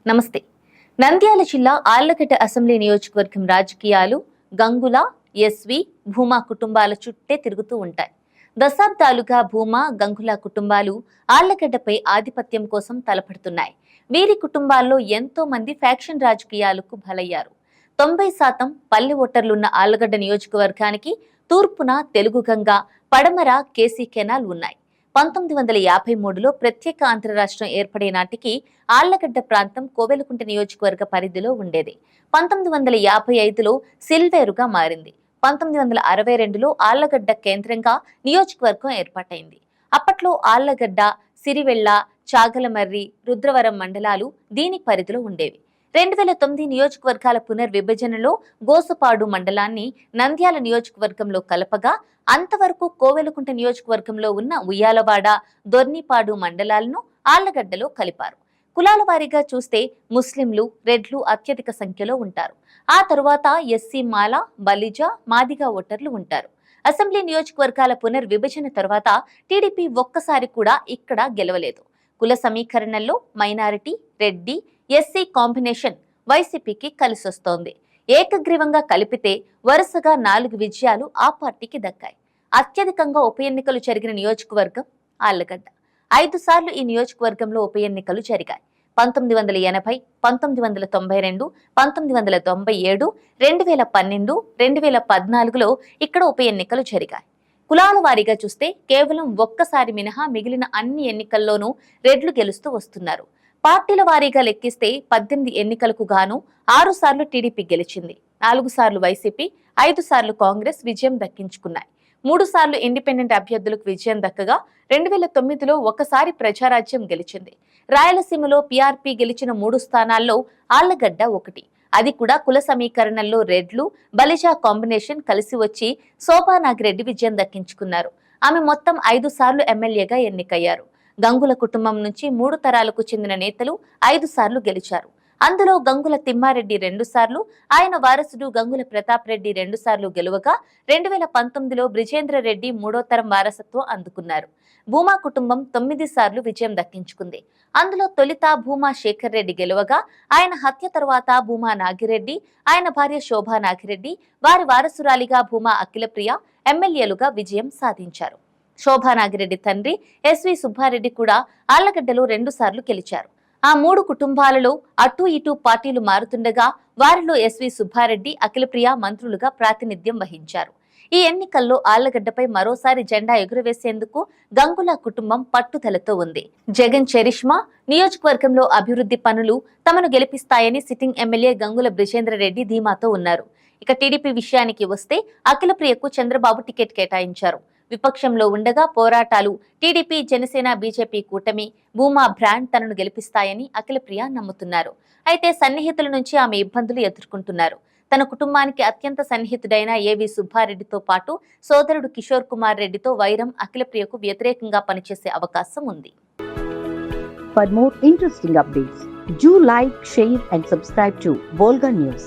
నమస్తే. నంద్యాల జిల్లా ఆళ్లగడ్డ అసెంబ్లీ నియోజకవర్గం రాజకీయాలు గంగుల, ఎస్వి, భూమా కుటుంబాల చుట్టే తిరుగుతూ ఉంటాయి. దశాబ్దాలుగా భూమా, గంగుల కుటుంబాలు ఆళ్లగడ్డపై ఆధిపత్యం కోసం తలపడుతున్నాయి. వీరి కుటుంబాల్లో ఎంతో మంది ఫ్యాక్షన్ రాజకీయాలకు బలయ్యారు. 90% పల్లె ఓటర్లున్న ఆళ్లగడ్డ నియోజకవర్గానికి తూర్పున తెలుగు గంగ, పడమర కేసీ కెనాల్ ఉన్నాయి. 1953లో ప్రత్యేక ఆంధ్ర రాష్ట్రం ఏర్పడే నాటికి ఆళ్లగడ్డ ప్రాంతం కోవెలకుంట నియోజకవర్గ పరిధిలో ఉండేది. 1955లో సిల్వేరుగా మారింది. 1962లో ఆళ్లగడ్డ కేంద్రంగా నియోజకవర్గం ఏర్పాటైంది. అప్పట్లో ఆళ్లగడ్డ, సిరివెళ్ల, చాగలమర్రి, రుద్రవరం మండలాలు దీని పరిధిలో ఉండేవి. 2009 నియోజకవర్గాల పునర్విభజనలో గోసుపాడు మండలాన్ని నంద్యాల నియోజకవర్గంలో కలపగా అంతవరకు కోవెలకుంట నియోజకవర్గంలో ఉన్న ఉయ్యాలవాడ, దొర్నిపాడు మండలాలను ఆళ్లగడ్డలో కలిపారు. కులాల వారీగా చూస్తే ముస్లింలు, రెడ్లు అత్యధిక సంఖ్యలో ఉంటారు. ఆ తరువాత ఎస్సీ, మాల, బలిజ, మాదిగ ఓటర్లు ఉంటారు. అసెంబ్లీ నియోజకవర్గాల పునర్విభజన తర్వాత టీడీపీ ఒక్కసారి కూడా ఇక్కడ గెలవలేదు. కుల సమీకరణల్లో మైనారిటీ, రెడ్డి, ఎస్సీ కాంబినేషన్ వైసీపీకి కలిసొస్తోంది. ఏకగ్రీవంగా కలిపితే వరుసగా 4 విజయాలు ఆ పార్టీకి దక్కాయి. అత్యధికంగా ఉప ఎన్నికలు జరిగిన నియోజకవర్గం ఆళ్లగడ్డ. 5 సార్లు ఈ నియోజకవర్గంలో ఉప ఎన్నికలు జరిగాయి. 1980, 1992, 1997, 2012, 2014లో ఇక్కడ ఉప ఎన్నికలు జరిగాయి. కులాల వారీగా చూస్తే కేవలం ఒక్కసారి మినహా మిగిలిన అన్ని ఎన్నికల్లోనూ రెడ్లు గెలుస్తూ వస్తున్నారు. పార్టీల వారీగా లెక్కిస్తే 18 ఎన్నికలకు గాను 6 సార్లు టీడీపీ గెలిచింది. 4 సార్లు వైసీపీ, 5 సార్లు కాంగ్రెస్ విజయం దక్కించుకున్నాయి. 3 సార్లు ఇండిపెండెంట్ అభ్యర్థులకు విజయం దక్కగా 2009లో ఒకసారి ప్రజారాజ్యం గెలిచింది. రాయలసీమలో పీఆర్పీ గెలిచిన 3 స్థానాల్లో ఆళ్లగడ్డ ఒకటి. అది కూడా కుల సమీకరణంలో రెడ్లు, బలిజ కాంబినేషన్ కలిసి వచ్చి శోభానాగిరెడ్డి విజయం దక్కించుకున్నారు. ఆమె మొత్తం 5 సార్లు ఎమ్మెల్యేగా ఎన్నికయ్యారు. గంగుల కుటుంబం నుంచి 3 తరాలకు చెందిన నేతలు 5 సార్లు గెలిచారు. అందులో గంగుల తిమ్మారెడ్డి 2 సార్లు, ఆయన వారసుడు గంగుల ప్రతాప్ రెడ్డి 2 సార్లు గెలువగా 2019లో బ్రిజేంద్ర రెడ్డి 3వ తరం వారసత్వం అందుకున్నారు. భూమా కుటుంబం 9 సార్లు విజయం దక్కించుకుంది. అందులో తొలిత భూమా శేఖర్ రెడ్డి గెలువగా ఆయన హత్య తర్వాత భూమా నాగిరెడ్డి, ఆయన భార్య శోభా నాగిరెడ్డి, వారి వారసురాలిగా భూమా అఖిలప్రియ ఎమ్మెల్యేలుగా విజయం సాధించారు. శోభా నాగిరెడ్డి తండ్రి ఎస్వి సుబ్బారెడ్డి కూడా ఆళ్లగడ్డలో 2 సార్లు గెలిచారు. ఆ 3 కుటుంబాలలో అటు ఇటు పార్టీలు మారుతుండగా వారిలో ఎస్వి సుబ్బారెడ్డి, అఖిలప్రియ మంత్రులుగా ప్రాతినిధ్యం వహించారు. ఈ ఎన్నికల్లో ఆళ్లగడ్డపై మరోసారి జెండా ఎగురవేసేందుకు గంగుల కుటుంబం పట్టుదలతో ఉంది. జగన్ చరిష్మా, నియోజకవర్గంలో అభివృద్ధి పనులు తమను గెలిపిస్తాయని సిట్టింగ్ ఎమ్మెల్యే గంగుల బ్రిజేంద్ర రెడ్డి ధీమాతో ఉన్నారు. ఇక టీడీపీ విషయానికి వస్తే అఖిలప్రియకు చంద్రబాబు టికెట్ కేటాయించారు. విపక్షంలో ఉండగా పోరాటాలు టీడీపీ, జనసేన, బీజేపీ కూటమి, భూమా బ్రాండ్ తనను గెలిపిస్తాయని అఖిలప్రియ నమ్ముతున్నారు. అయితే సన్నిహితుల నుంచి ఆమె ఇబ్బందులు ఎదుర్కొంటున్నారు. తన కుటుంబానికి అత్యంత సన్నిహితుడైన ఏవి సుబ్బారెడ్డితో పాటు సోదరుడు కిషోర్ కుమార్ రెడ్డితో వైరం అఖిలప్రియకు వ్యతిరేకంగా పనిచేసే అవకాశం ఉంది. For more interesting updates, do like, share and subscribe to Volga News.